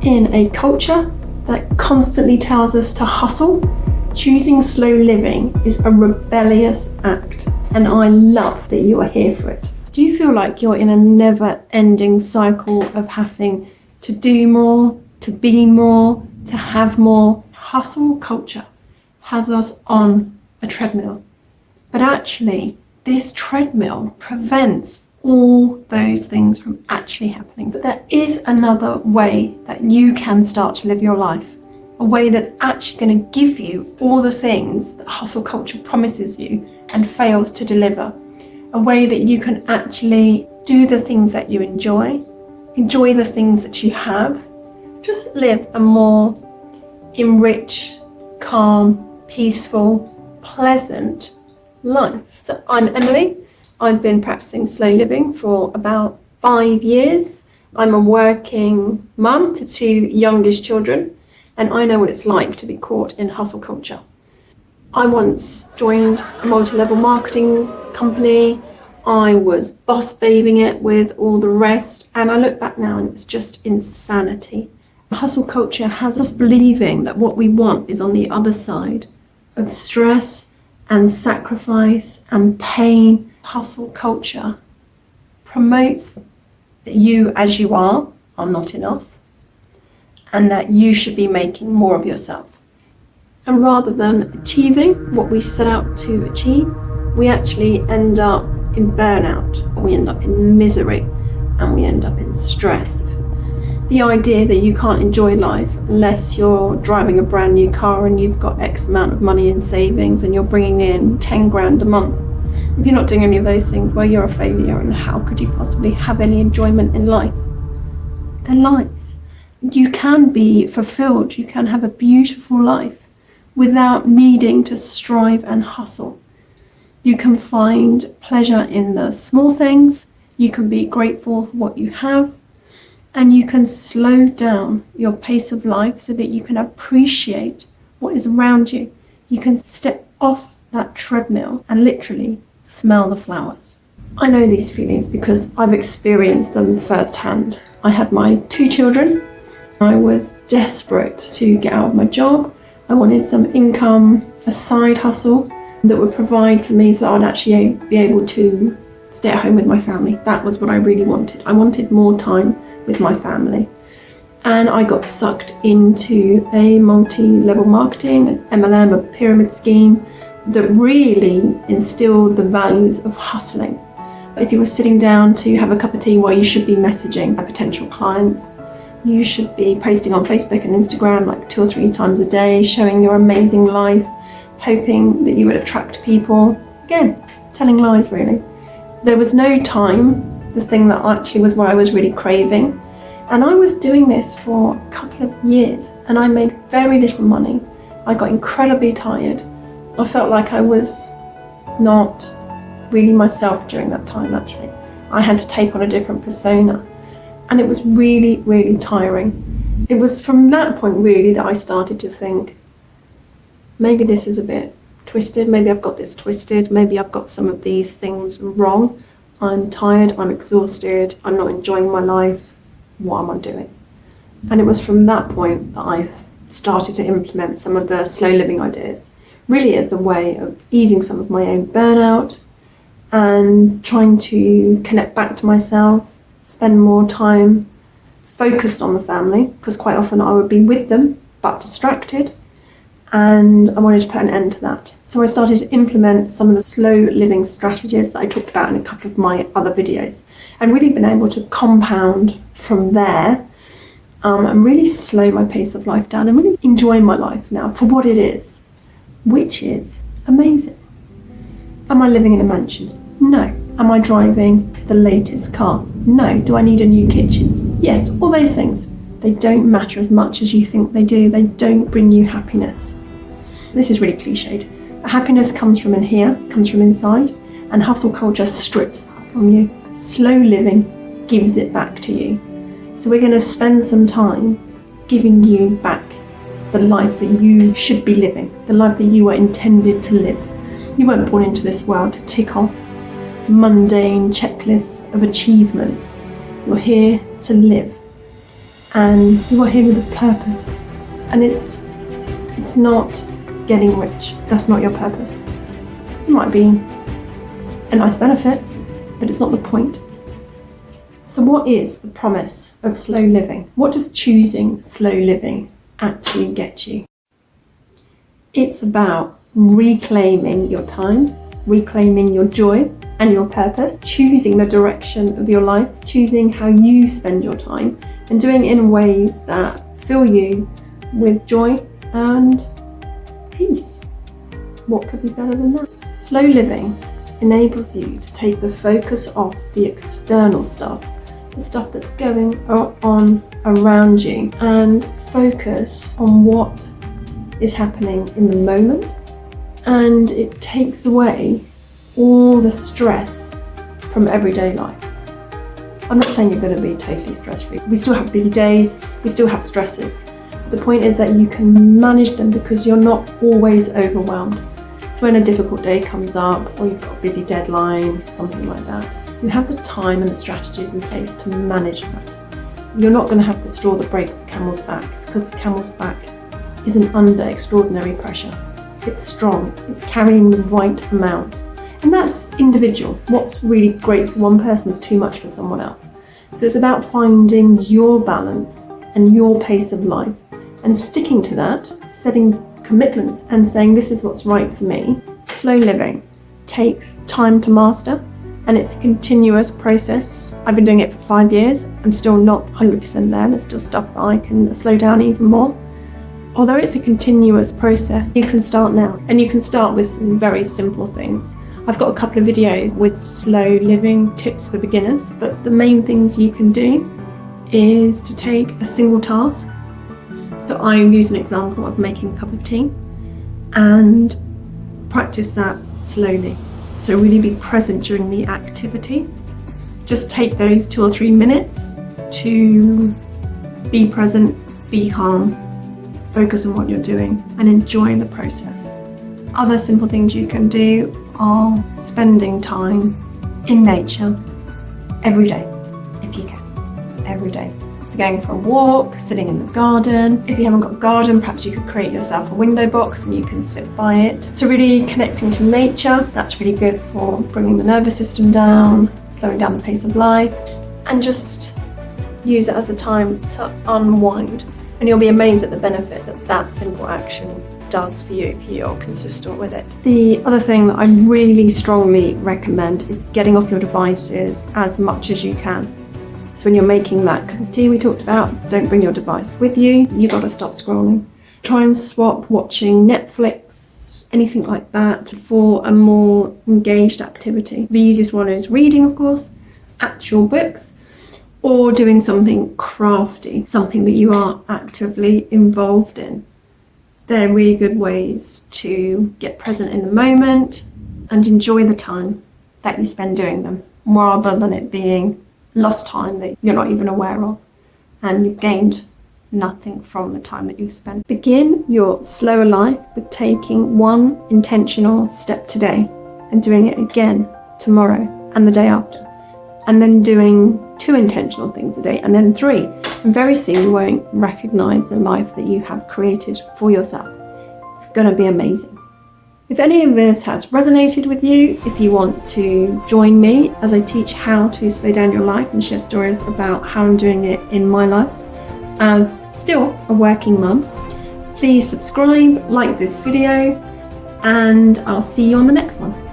In a culture that constantly tells us to hustle, choosing slow living is a rebellious act, and I love that you are here for it. Do you feel like you're in a never-ending cycle of having to do more, to be more, to have more? Hustle culture has us on a treadmill, but actually this treadmill prevents all those things from actually happening. But there is another way that you can start to live your life, a way that's actually going to give you all the things that hustle culture promises you and fails to deliver, a way that you can actually do the things that you enjoy the things that you have, just live a more enriched, calm, peaceful, pleasant life. So I'm Emily. I've been practicing slow living for about 5 years. I'm a working mum to 2 youngish children, and I know what it's like to be caught in hustle culture. I once joined a multi-level marketing company. I was boss babing it with all the rest, and I look back now and it was just insanity. Hustle culture has us believing that what we want is on the other side of stress and sacrifice and pain. Hustle culture promotes that you as you are not enough, and that you should be making more of yourself. And rather than achieving what we set out to achieve, we actually end up in burnout, we end up in misery, and we end up in stress. The idea that you can't enjoy life unless you're driving a brand new car and you've got X amount of money in savings and you're bringing in 10 grand a month. If you're not doing any of those things, well, you're a failure, and how could you possibly have any enjoyment in life? They're lies. You can be fulfilled, you can have a beautiful life without needing to strive and hustle. You can find pleasure in the small things, you can be grateful for what you have, and you can slow down your pace of life so that you can appreciate what is around you. You can step off that treadmill and literally smell the flowers. I know these feelings because I've experienced them firsthand. I had my 2 children. I was desperate to get out of my job. I wanted some income, a side hustle that would provide for me so that I'd actually be able to stay at home with my family. That was what I really wanted. I wanted more time with my family. And I got sucked into a multi-level marketing, an MLM, a pyramid scheme that really instilled the values of hustling. If you were sitting down to have a cup of tea, well, you should be messaging potential clients. You should be posting on Facebook and Instagram like 2 or 3 times a day, showing your amazing life, hoping that you would attract people. Again, telling lies really. There was no time, the thing that actually was what I was really craving. And I was doing this for a couple of years and I made very little money. I got incredibly tired. I felt like I was not really myself during that time actually. I had to take on a different persona, and it was really, really tiring. It was from that point really that I started to think, maybe this is a bit twisted, maybe I've got this twisted, maybe I've got some of these things wrong. I'm tired, I'm exhausted, I'm not enjoying my life, what am I doing? And it was from that point that I started to implement some of the slow living ideas, really as a way of easing some of my own burnout and trying to connect back to myself, spend more time focused on the family, because quite often I would be with them but distracted, and I wanted to put an end to that. So I started to implement some of the slow living strategies that I talked about in a couple of my other videos, and really been able to compound from there and really slow my pace of life down and really enjoy my life now for what it is, which is amazing. Am I living in a mansion? No. Am I driving the latest car? No. Do I need a new kitchen? Yes, all those things. They don't matter as much as you think they do. They don't bring you happiness. This is really cliched. Happiness comes from in here, comes from inside, and hustle culture strips that from you. Slow living gives it back to you. So we're going to spend some time giving you back the life that you should be living, the life that you were intended to live. You weren't born into this world to tick off mundane checklists of achievements. You're here to live. and you are here with a purpose. And it's not getting rich. That's not your purpose. It might be a nice benefit, but it's not the point. So what is the promise of slow living? What does choosing slow living actually get you? It's about reclaiming your time, reclaiming your joy and your purpose, choosing the direction of your life, choosing how you spend your time, and doing it in ways that fill you with joy and peace. What could be better than that? Slow living enables you to take the focus off the external stuff, the stuff that's going on around you, and focus on what is happening in the moment. And it takes away all the stress from everyday life. I'm not saying you're going to be totally stress-free. We still have busy days, we still have stresses. The point is that you can manage them because you're not always overwhelmed. So when a difficult day comes up, or you've got a busy deadline, something like that, you have the time and the strategies in place to manage that. You're not going to have the straw that breaks the camel's back, because the camel's back isn't under extraordinary pressure. It's strong, it's carrying the right amount. And that's individual. What's really great for one person is too much for someone else. So it's about finding your balance and your pace of life and sticking to that, setting commitments and saying this is what's right for me. Slow living takes time to master, and it's a continuous process. I've been doing it for 5 years. I'm still not 100% there. There's still stuff that I can slow down even more. Although it's a continuous process, you can start now, and you can start with some very simple things. I've got a couple of videos with slow living tips for beginners, but the main things you can do is to take a single task. So I use an example of making a cup of tea and practice that slowly. So really be present during the activity. Just take those 2 or 3 minutes to be present, be calm, focus on what you're doing and enjoy the process. Other simple things you can do are spending time in nature every day, if you can, every day. So going for a walk, sitting in the garden. If you haven't got a garden, perhaps you could create yourself a window box and you can sit by it. So really connecting to nature, that's really good for bringing the nervous system down, slowing down the pace of life, and just use it as a time to unwind. And you'll be amazed at the benefit that that simple action does for you if you're consistent with it. The other thing that I really strongly recommend is getting off your devices as much as you can. So when you're making that cup of tea we talked about, don't bring your device with you. You've got to stop scrolling. Try and swap watching Netflix, anything like that, for a more engaged activity. The easiest one is reading, of course, actual books, or doing something crafty, something that you are actively involved in. They're really good ways to get present in the moment and enjoy the time that you spend doing them, rather than it being lost time that you're not even aware of and you've gained nothing from the time that you've spent. Begin your slower life with taking one intentional step today and doing it again tomorrow and the day after, and then doing 2 intentional things a day, and then 3. And very soon you won't recognize the life that you have created for yourself. It's going to be amazing. If any of this has resonated with you, if you want to join me as I teach how to slow down your life and share stories about how I'm doing it in my life as still a working mum, please subscribe, like this video, and I'll see you on the next one.